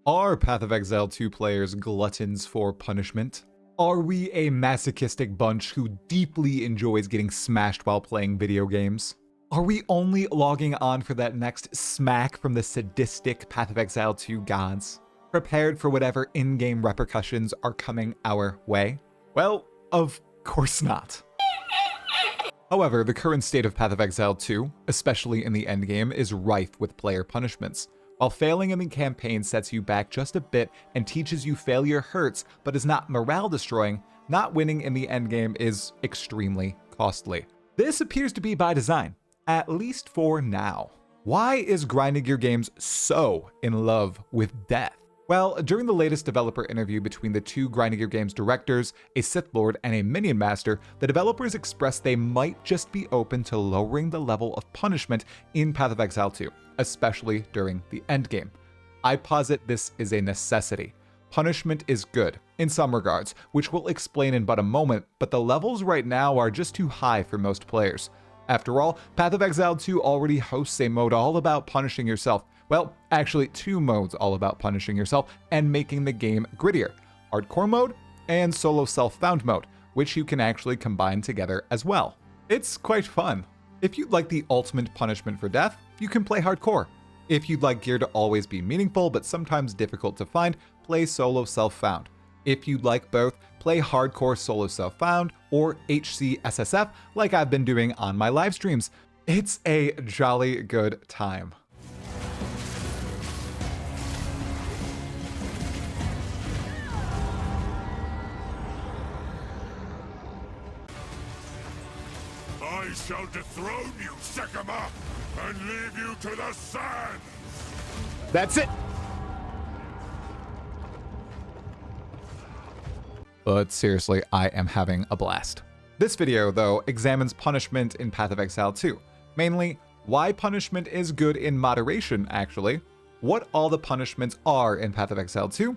Are Path of Exile 2 players gluttons for punishment? Are we a masochistic bunch who deeply enjoys getting smashed while playing video games? Are we only logging on for that next smack from the sadistic Path of Exile 2 gods, prepared for whatever in-game repercussions are coming our way? Well, of course not. However, the current state of Path of Exile 2, especially in the endgame, is rife with player punishments. While failing in the campaign sets you back just a bit and teaches you failure hurts but is not morale destroying, not winning in the endgame is extremely costly. This appears to be by design, at least for now. Why is grinding your games so in love with death? Well, during the latest developer interview between the two Grinding Your Games directors, a Sith Lord and a Minion Master, the developers expressed they might just be open to lowering the level of punishment in Path of Exile 2, especially during the endgame. I posit this is a necessity. Punishment is good, in some regards, which we'll explain in but a moment, but the levels right now are just too high for most players. After all, Path of Exile 2 already hosts a mode all about punishing yourself. Well, actually 2 modes all about punishing yourself and making the game grittier. Hardcore mode and solo self-found mode, which you can actually combine together as well. It's quite fun. If you'd like the ultimate punishment for death, you can play hardcore. If you'd like gear to always be meaningful but sometimes difficult to find, play solo self-found. If you'd like both, play hardcore solo self-found or HC SSF like I've been doing on my live streams. It's a jolly good time. I shall dethrone you, Sekima, and leave you to the sands! That's it! But seriously, I am having a blast. This video, though, examines punishment in Path of Exile 2. Mainly, why punishment is good in moderation, actually, what all the punishments are in Path of Exile 2,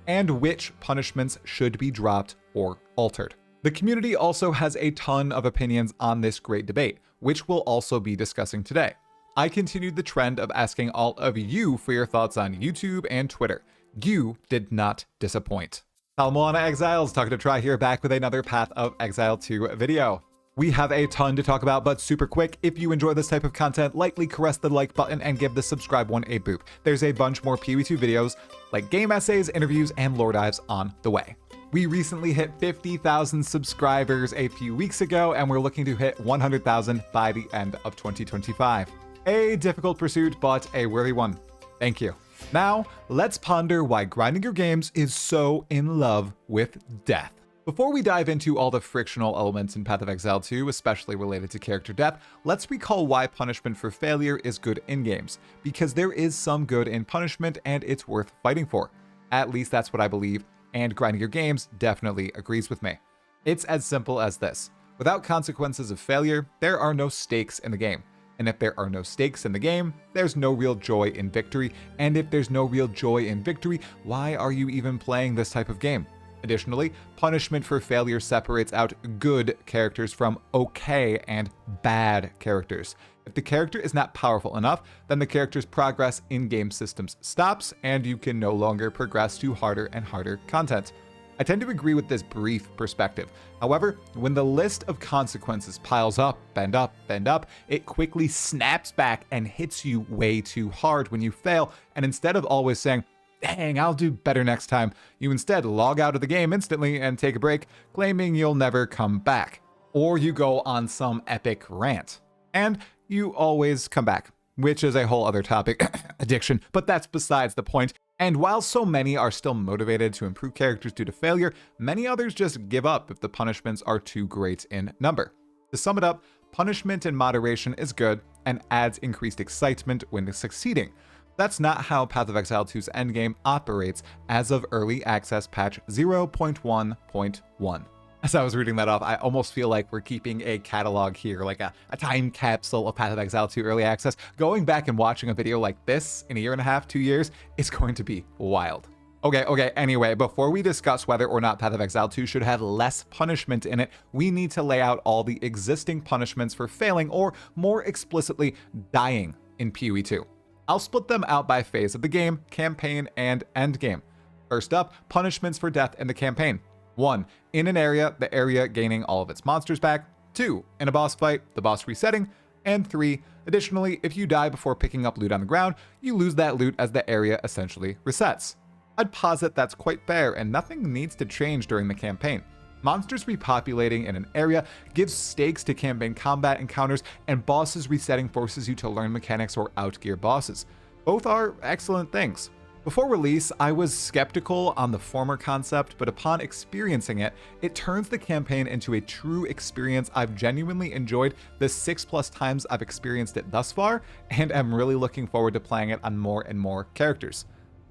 and which punishments should be dropped or altered. The community also has a ton of opinions on this great debate, which we'll also be discussing today. I continued the trend of asking all of you for your thoughts on YouTube and Twitter. You did not disappoint. Moana Exiles, Talkative Try here, back with another Path of Exile 2 video. We have a ton to talk about, but super quick, if you enjoy this type of content, lightly caress the like button and give the subscribe one a boop. There's a bunch more PoE2 videos, like game essays, interviews, and lore dives on the way. We recently hit 50,000 subscribers a few weeks ago, and we're looking to hit 100,000 by the end of 2025. A difficult pursuit, but a worthy one. Thank you. Now, let's ponder why grinding your games is so in love with death. Before we dive into all the frictional elements in Path of Exile 2, especially related to character death, let's recall why punishment for failure is good in games, because there is some good in punishment and it's worth fighting for. At least that's what I believe, and grinding your games definitely agrees with me. It's as simple as this. Without consequences of failure, there are no stakes in the game. And if there are no stakes in the game, there's no real joy in victory. And if there's no real joy in victory, why are you even playing this type of game? Additionally, punishment for failure separates out good characters from okay and bad characters. If the character is not powerful enough, then the character's progress in game systems stops, and you can no longer progress to harder and harder content. I tend to agree with this brief perspective. However, when the list of consequences piles up, it quickly snaps back and hits you way too hard when you fail, and instead of always saying, "Dang, I'll do better next time," you instead log out of the game instantly and take a break, claiming you'll never come back. Or you go on some epic rant. And you always come back, which is a whole other topic, addiction, but that's besides the point. And while so many are still motivated to improve characters due to failure, many others just give up if the punishments are too great in number. To sum it up, punishment in moderation is good and adds increased excitement when succeeding. That's not how Path of Exile 2's endgame operates as of early access patch 0.1.1. As I was reading that off, I almost feel like we're keeping a catalog here, like a time capsule of Path of Exile 2 early access. Going back and watching a video like this in a year and a half, 2 years, is going to be wild. Okay, anyway, before we discuss whether or not Path of Exile 2 should have less punishment in it, we need to lay out all the existing punishments for failing, or more explicitly, dying in PoE 2. I'll split them out by phase of the game, campaign, and endgame. First up, punishments for death in the campaign. 1. In an area, the area gaining all of its monsters back. 2. In a boss fight, the boss resetting. And 3. Additionally, if you die before picking up loot on the ground, you lose that loot as the area essentially resets. I'd posit that's quite fair and nothing needs to change during the campaign. Monsters repopulating in an area gives stakes to campaign combat encounters, and bosses resetting forces you to learn mechanics or outgear bosses. Both are excellent things. Before release, I was skeptical on the former concept, but upon experiencing it, it turns the campaign into a true experience I've genuinely enjoyed the 6+ times I've experienced it thus far, and am really looking forward to playing it on more and more characters.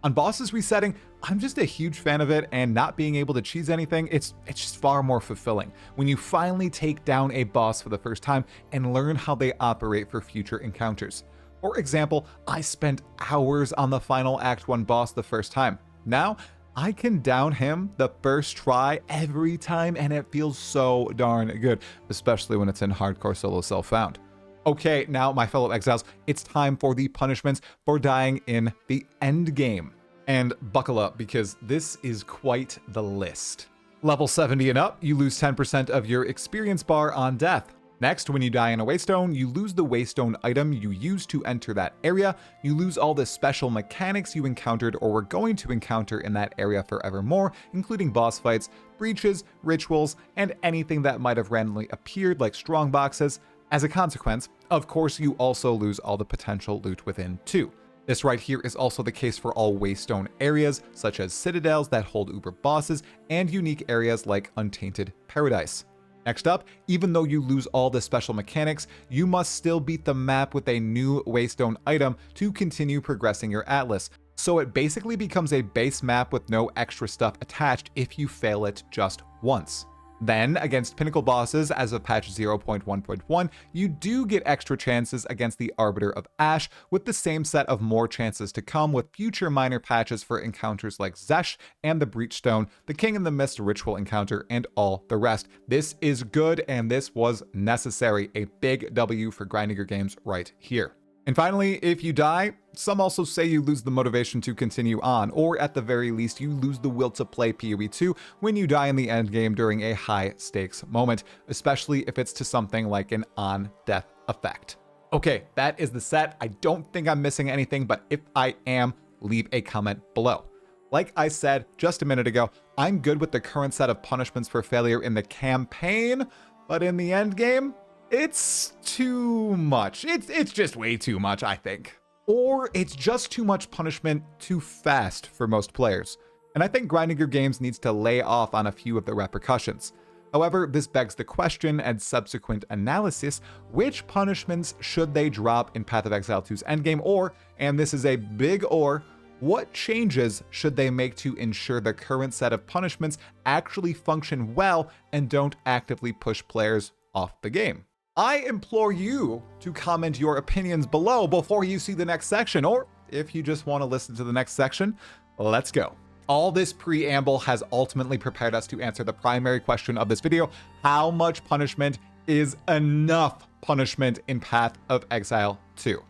On bosses resetting, I'm just a huge fan of it, and not being able to cheese anything, it's just far more fulfilling when you finally take down a boss for the first time and learn how they operate for future encounters. For example, I spent hours on the final Act 1 boss the first time. Now, I can down him the first try every time, and it feels so darn good, especially when it's in hardcore solo self-found. Okay, now my fellow exiles, it's time for the punishments for dying in the end game. And buckle up, because this is quite the list. Level 70 and up, you lose 10% of your experience bar on death. Next, when you die in a waystone, you lose the waystone item you used to enter that area, you lose all the special mechanics you encountered or were going to encounter in that area forevermore, including boss fights, breaches, rituals, and anything that might have randomly appeared like strongboxes. As a consequence, of course, you also lose all the potential loot within too. This right here is also the case for all waystone areas, such as citadels that hold uber bosses, and unique areas like Untainted Paradise. Next up, even though you lose all the special mechanics, you must still beat the map with a new waystone item to continue progressing your atlas. So it basically becomes a base map with no extra stuff attached if you fail it just once. Then, against pinnacle bosses as of patch 0.1.1, you do get extra chances against the Arbiter of Ash, with the same set of more chances to come with future minor patches for encounters like Zesh and the Breachstone, the King in the Mist ritual encounter, and all the rest. This is good, and this was necessary. A big W for grinding your games right here. And finally, if you die, some also say you lose the motivation to continue on, or at the very least, you lose the will to play PoE 2 when you die in the endgame during a high-stakes moment, especially if it's to something like an on-death effect. Okay, that is the set. I don't think I'm missing anything, but if I am, leave a comment below. Like I said just a minute ago, I'm good with the current set of punishments for failure in the campaign, but in the endgame, it's too much. It's just way too much, I think. Or it's just too much punishment too fast for most players. And I think grinding your games needs to lay off on a few of the repercussions. However, this begs the question and subsequent analysis, which punishments should they drop in Path of Exile 2's endgame, or, and this is a big or, what changes should they make to ensure the current set of punishments actually function well and don't actively push players off the game? I implore you to comment your opinions below before you see the next section, or if you just want to listen to the next section, let's go. All this preamble has ultimately prepared us to answer the primary question of this video: how much punishment is enough punishment in Path of Exile 2?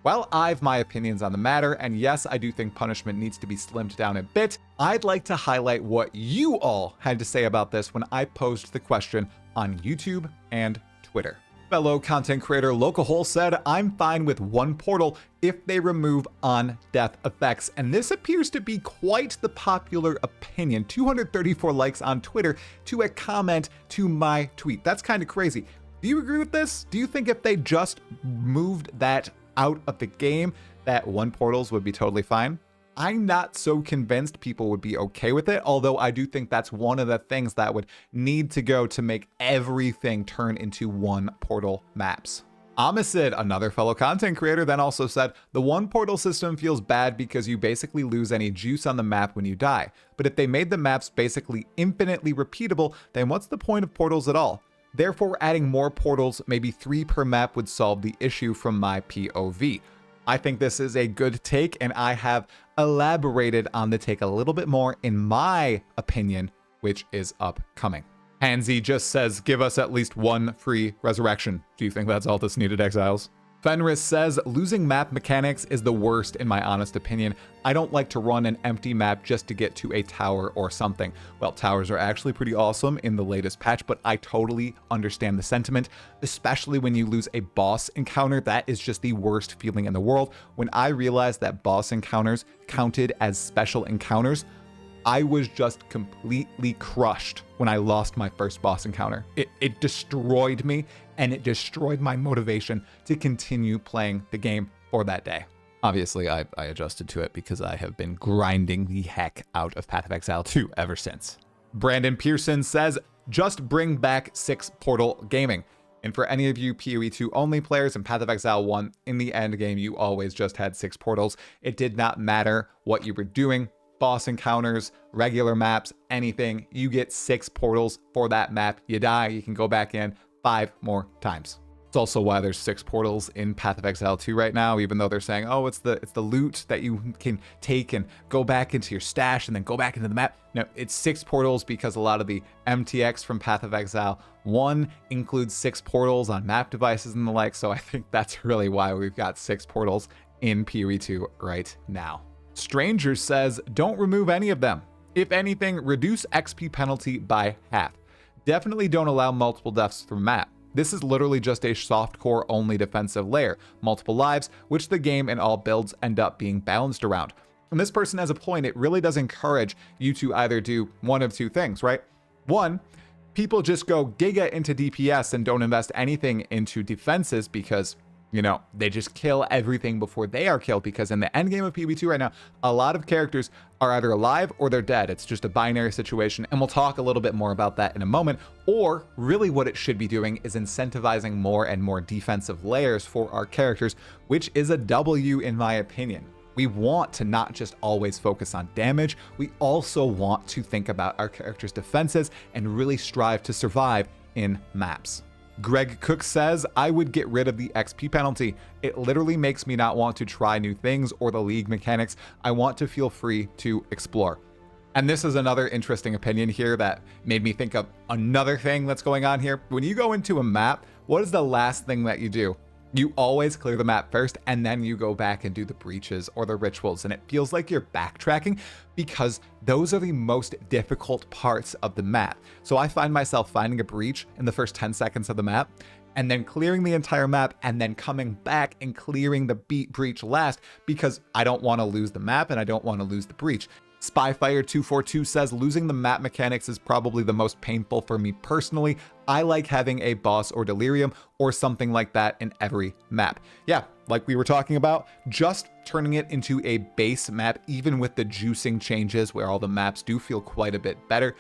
Well, I've my opinions on the matter, and yes, I do think punishment needs to be slimmed down a bit. I'd like to highlight what you all had to say about this when I posed the question on YouTube and Twitter. Fellow content creator Locahole said, "I'm fine with one portal if they remove on-death effects." And this appears to be quite the popular opinion. 234 likes on Twitter to a comment to my tweet. That's kind of crazy. Do you agree with this? Do you think if they just moved that out of the game, that one portals would be totally fine? I'm not so convinced people would be okay with it, although I do think that's one of the things that would need to go to make everything turn into one portal maps. Amisid, another fellow content creator, then also said, "The one portal system feels bad because you basically lose any juice on the map when you die. But if they made the maps basically infinitely repeatable, then what's the point of portals at all? Therefore, adding more portals, maybe 3 per map, would solve the issue from my POV." I think this is a good take, and I have elaborated on the take a little bit more in my opinion, which is upcoming. Hansi just says, "Give us at least one free resurrection." Do you think that's all that's needed, Exiles? Fenris says, losing map mechanics is the worst in my honest opinion. I don't like to run an empty map just to get to a tower or something. Well, towers are actually pretty awesome in the latest patch, but I totally understand the sentiment, especially when you lose a boss encounter. That is just the worst feeling in the world. When I realized that boss encounters counted as special encounters, I was just completely crushed when I lost my first boss encounter. It destroyed me, and it destroyed my motivation to continue playing the game for that day. Obviously, I adjusted to it because I have been grinding the heck out of Path of Exile 2 ever since. Brandon Pearson says, just bring back 6 portal gaming. And for any of you PoE 2 only players in Path of Exile 1, in the end game, you always just had 6 portals. It did not matter what you were doing. Boss encounters, regular maps, anything, you get 6 portals for that map. You die, you can go back in 5 more times. It's also why there's 6 portals in Path of Exile 2 right now, even though they're saying, oh, it's the loot that you can take and go back into your stash and then go back into the map. No, it's 6 portals because a lot of the MTX from Path of Exile 1 includes 6 portals on map devices and the like, so I think that's really why we've got 6 portals in PoE 2 right now. Stranger says, don't remove any of them. If anything, reduce XP penalty by half. Definitely don't allow multiple deaths through map. This is literally just a softcore only defensive layer, multiple lives, which the game and all builds end up being balanced around. And this person has a point. It really does encourage you to either do one of 2 things, right? One, people just go giga into DPS and don't invest anything into defenses because, you know, they just kill everything before they are killed, because in the end game of PoE2 right now, a lot of characters are either alive or they're dead. It's just a binary situation, and we'll talk a little bit more about that in a moment. Or really what it should be doing is incentivizing more and more defensive layers for our characters, which is a W in my opinion. We want to not just always focus on damage, we also want to think about our characters' defenses and really strive to survive in maps. Greg Cook says, I would get rid of the XP penalty. It literally makes me not want to try new things or the league mechanics. I want to feel free to explore. And this is another interesting opinion here that made me think of another thing that's going on here. When you go into a map, what is the last thing that you do? You always clear the map first, and then you go back and do the breaches or the rituals, and it feels like you're backtracking because those are the most difficult parts of the map. So I find myself finding a breach in the first 10 seconds of the map, and then clearing the entire map, and then coming back and clearing the breach last because I don't want to lose the map and I don't want to lose the breach. Spyfire242 says, losing the map mechanics is probably the most painful for me personally. I like having a boss or delirium or something like that in every map. Yeah, like we were talking about, just turning it into a base map, even with the juicing changes where all the maps do feel quite a bit better.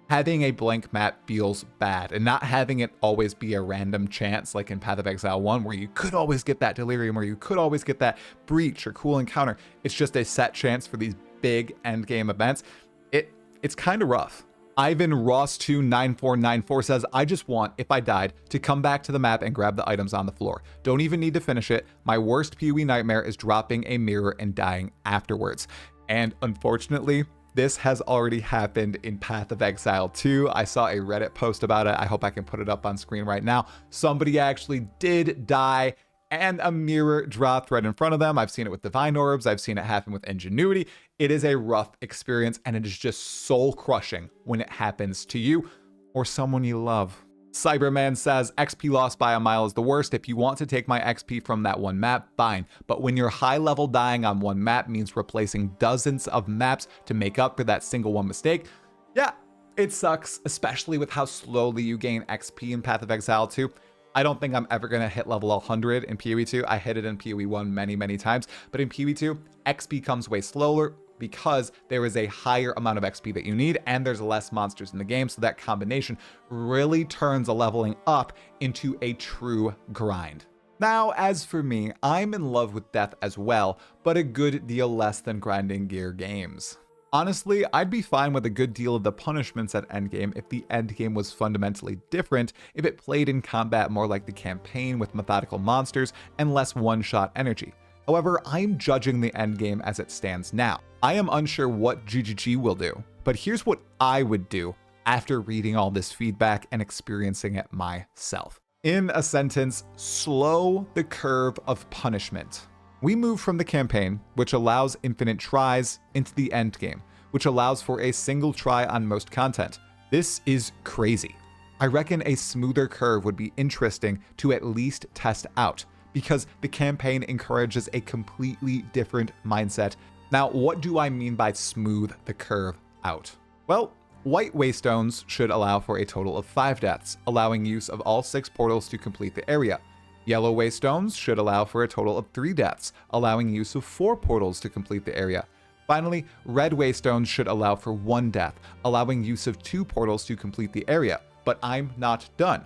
Having a blank map feels bad, and not having it always be a random chance like in Path of Exile 1 where you could always get that delirium or you could always get that breach or cool encounter. It's just a set chance for these big end game events. It's kind of rough. Ivan Ross29494 says, I just want, if I died, to come back to the map and grab the items on the floor. Don't even need to finish it. My worst PoE nightmare is dropping a mirror and dying afterwards. And unfortunately, this has already happened in Path of Exile 2. I saw a Reddit post about it. I hope I can put it up on screen right now. Somebody actually did die and a mirror dropped right in front of them. I've seen it with Divine Orbs. I've seen it happen with Ingenuity. It is a rough experience, and it is just soul crushing when it happens to you or someone you love. Cyberman says, XP lost by a mile is the worst. If you want to take my XP from that one map, fine. But when you're high level dying on one map means replacing dozens of maps to make up for that single one mistake, yeah, it sucks, especially with how slowly you gain XP in Path of Exile 2. I don't think I'm ever going to hit level 100 in PoE 2. I hit it in PoE 1 many, many times. But in PoE 2, XP comes way slower because there is a higher amount of XP that you need and there's less monsters in the game. So that combination really turns a leveling up into a true grind. Now, as for me, I'm in love with death as well, but a good deal less than grinding gear games. Honestly, I'd be fine with a good deal of the punishments at endgame if the endgame was fundamentally different, if it played in combat more like the campaign with methodical monsters and less one-shot energy. However, I'm judging the endgame as it stands now. I am unsure what GGG will do, but here's what I would do after reading all this feedback and experiencing it myself. In a sentence, slow the curve of punishment. We move from the campaign, which allows infinite tries, into the endgame, which allows for a single try on most content. This is crazy. I reckon a smoother curve would be interesting to at least test out, because the campaign encourages a completely different mindset. Now, what do I mean by smooth the curve out? Well, white waystones should allow for a total of 5 deaths, allowing use of all 6 portals to complete the area. Yellow waystones should allow for a total of 3 deaths, allowing use of 4 portals to complete the area. Finally, red waystones should allow for 1 death, allowing use of 2 portals to complete the area. But I'm not done.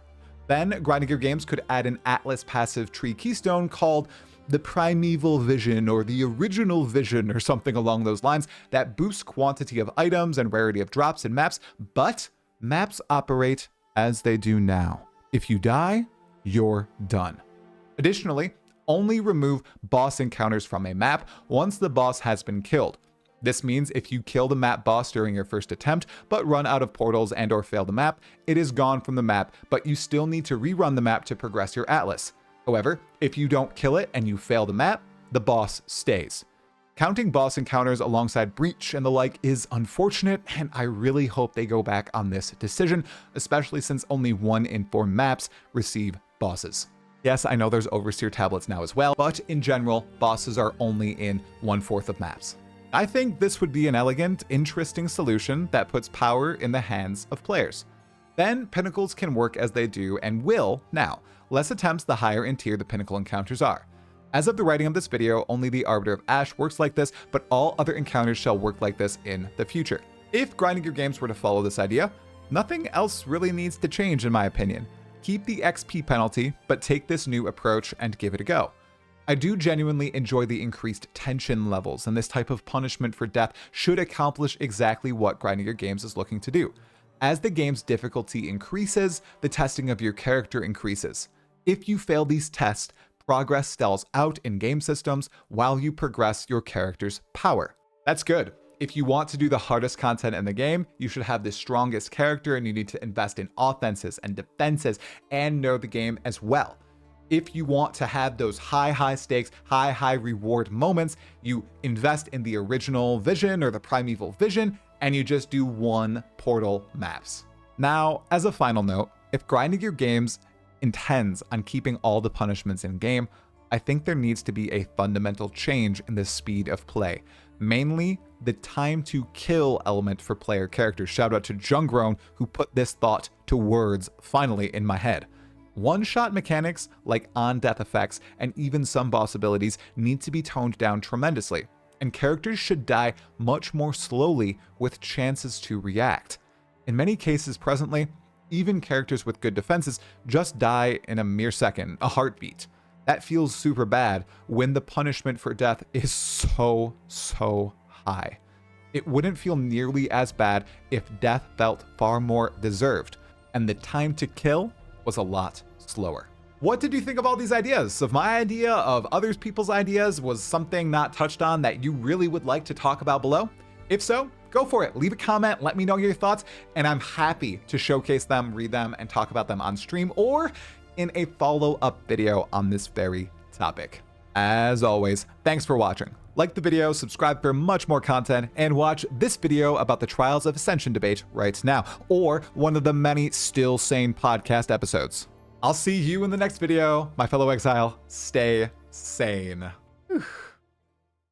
Then, Grinding Gear Games could add an Atlas passive tree keystone called the Primeval Vision or the Original Vision or something along those lines that boosts quantity of items and rarity of drops in maps, but maps operate as they do now. If you die, you're done. Additionally, only remove boss encounters from a map once the boss has been killed. This means if you kill the map boss during your first attempt, but run out of portals and or fail the map, it is gone from the map, but you still need to rerun the map to progress your Atlas. However, if you don't kill it and you fail the map, the boss stays. Counting boss encounters alongside Breach and the like is unfortunate, and I really hope they go back on this decision, especially since only 1 in 4 maps receive bosses. Yes, I know there's Overseer tablets now as well, but in general, bosses are only in 1/4 of maps. I think this would be an elegant, interesting solution that puts power in the hands of players. Then pinnacles can work as they do and will now. Less attempts the higher in tier the pinnacle encounters are. As of the writing of this video, only the Arbiter of Ash works like this, but all other encounters shall work like this in the future. If Grinding Gear Games were to follow this idea, nothing else really needs to change in my opinion. Keep the XP penalty, but take this new approach and give it a go. I do genuinely enjoy the increased tension levels, and this type of punishment for death should accomplish exactly what Grinding Gear Games is looking to do. As the game's difficulty increases, the testing of your character increases. If you fail these tests, progress stalls out in game systems while you progress your character's power. That's good. If you want to do the hardest content in the game, you should have the strongest character and you need to invest in offenses and defenses and know the game as well. If you want to have those high stakes, high reward moments, you invest in the original vision or the primeval vision, and you just do 1 portal maps. Now, as a final note, if Grinding Gear Games intends on keeping all the punishments in game, I think there needs to be a fundamental change in the speed of play. Mainly, the time to kill element for player characters. Shout out to Jungrown, who put this thought to words finally in my head. One-shot mechanics like on-death effects and even some boss abilities need to be toned down tremendously, and characters should die much more slowly with chances to react. In many cases presently, even characters with good defenses just die in a mere second, a heartbeat. That feels super bad when the punishment for death is so high. It wouldn't feel nearly as bad if death felt far more deserved, and the time to kill was a lot slower. What did you think of all these ideas? Of my idea, of other people's ideas? Was something not touched on that you really would like to talk about below? If so, go for it. Leave a comment, let me know your thoughts, and I'm happy to showcase them, read them, and talk about them on stream or in a follow-up video on this very topic. As always, thanks for watching. Like the video, subscribe for much more content, and watch this video about the Trials of Ascension debate right now, or one of the many Still Sane podcast episodes. I'll see you in the next video. My fellow exile, stay sane. Whew.